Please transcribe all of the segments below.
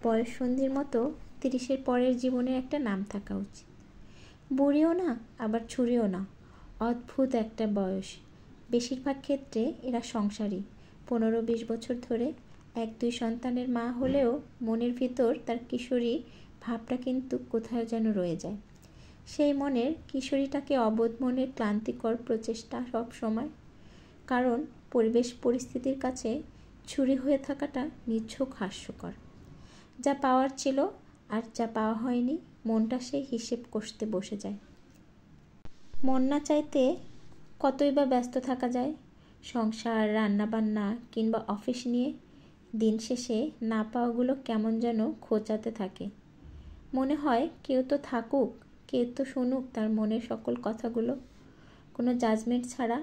বয়ঃসন্ধির মতো 30-এর পরের জীবনের একটা নাম থাকা উচিত। বুড়িও না, আবার ছুরিও না, অদ্ভুত একটা বয়স। বেশিরভাগ ক্ষেত্রে এরা সংসারী, 15-20 বছর ধরে 1-2 সন্তানের মা হলেও মনের ভিতর তার কিশোরী ভাবটা কিন্তু কোথাও যেন রয়ে যায়। সেই মনের কিশোরীটাকে অবোধ মনের ক্লান্তিকর প্রচেষ্টা সব সময়, কারণ পরিবেশ পরিস্থিতির কাছে ছুরি হয়ে থাকাটা নিছক হাস্যকর। যা পাওয়ার ছিল আর যা পাওয়া হয়নি, মনটা সেই হিসেব কষতে বসে যায়। মন না চাইতে কতই বা ব্যস্ত থাকা যায় সংসার, রান্নাবান্না কিংবা অফিস নিয়ে। দিন শেষে না পাওয়াগুলো কেমন যেন খোঁচাতে থাকে। মনে হয় কেউ তো থাকুক, কেউ তো শুনুক তার মনের সকল কথাগুলো, কোনো জাজমেন্ট ছাড়া।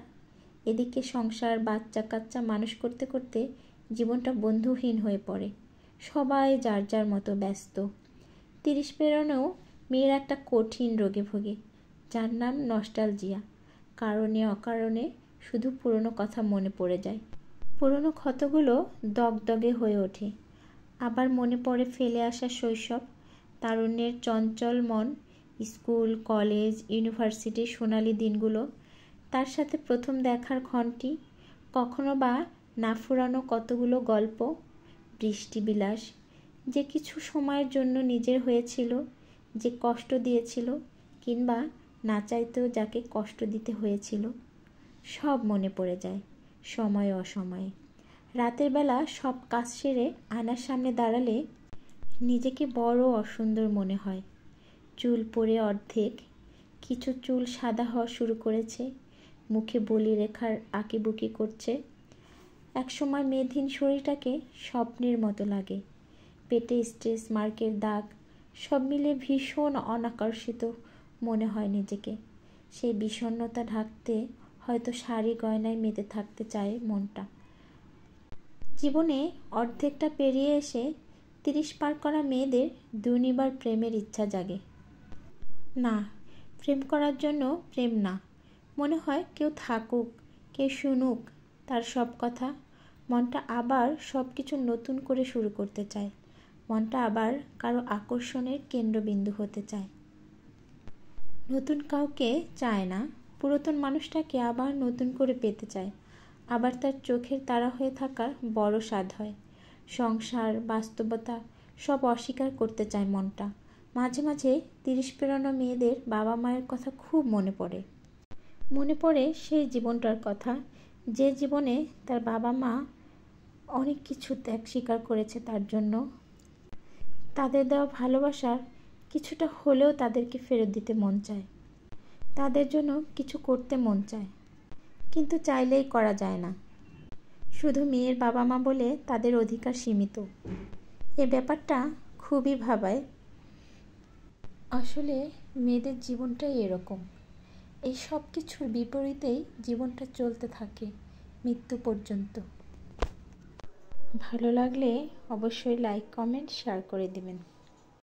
এদিকে সংসার, বাচ্চা কাচ্চা মানুষ করতে করতে জীবনটা বন্ধুহীন হয়ে পড়ে। সবাই যার যার মতো ব্যস্ত। 30 পেরোনেও মেয়ের একটা কঠিন রোগে ভোগে, যার নাম নস্টালজিয়া। কারণে অকারণে শুধু পুরনো কথা মনে পড়ে যায়। পুরনো ক্ষতগুলো দগদগে হয়ে ওঠে। আবার মনে পড়ে ফেলে আসা শৈশব, তারুণ্যের চঞ্চল মন, স্কুল, কলেজ, ইউনিভার্সিটির সোনালি দিনগুলো, তার সাথে প্রথম দেখার ক্ষণটি, কখনো বা না ফুরানো কতগুলো গল্প, বৃষ্টিবিলাস, যে কিছু সময়ের জন্য নিজের হয়েছিল, যে কষ্ট দিয়েছিল কিংবা না চাইতেও যাকে কষ্ট দিতে হয়েছিল, সব মনে পড়ে যায় সময়ে অসময়ে। রাতের বেলা সব কাজ সেরে আয়নার সামনে দাঁড়ালে নিজেকে বড় অসুন্দর মনে হয়। চুল পড়ে অর্ধেক, কিছু চুল সাদা হওয়া শুরু করেছে, মুখে বলি রেখার আঁকিবুকি করছে। একসময় মেয়েধীন শরীরটাকে স্বপ্নের মতো লাগে। পেটে স্ট্রেস মার্কের দাগ, সব মিলে ভীষণ অনাকর্ষিত মনে হয় নিজেকে। সেই বিষণ্ণতা ঢাকতে হয়তো শাড়ি গয়নায় মেতে থাকতে চায় মনটা। জীবনে অর্ধেকটা পেরিয়ে এসে 30 পার করা মেয়েদের দুর্নিবার প্রেমের ইচ্ছা জাগে। না, প্রেম করার জন্য প্রেম না, মনে হয় কেউ থাকুক, কেউ শুনুক তার সব কথা। মনটা আবার সব কিছু নতুন করে শুরু করতে চায়। মনটা আবার কারো আকর্ষণের কেন্দ্রবিন্দু হতে চায়। নতুন কাউকে চায় না, পুরাতন মানুষটাকে আবার নতুন করে পেতে চায়। আবার তার চোখের তারা হয়ে থাকার বড় স্বাদ হয়। সংসার, বাস্তবতা সব অস্বীকার করতে চায় মনটা। মাঝে মাঝে 30 পেরোনো মেয়েদের বাবা মায়ের কথা খুব মনে পড়ে। মনে পড়ে সেই জীবনটার কথা, যে জীবনে তার বাবা মা অনেক কিছু ত্যাগ স্বীকার করেছে তার জন্য। তাদের দেওয়া ভালোবাসার কিছুটা হলেও তাদেরকে ফেরত দিতে মন চায়। তাদের জন্য কিছু করতে মন চায়, কিন্তু চাইলেই করা যায় না। শুধু মেয়ের বাবা মা বলে তাদের অধিকার সীমিত। এ ব্যাপারটা খুবই ভাবায়। আসলে মেয়েদের জীবনটাই এরকম। এই সব কিছুর বিপরীতেই জীবনটা চলতে থাকে মৃত্যু পর্যন্ত। ভালো লাগলে অবশ্যই লাইক, কমেন্ট, শেয়ার করে দিবেন।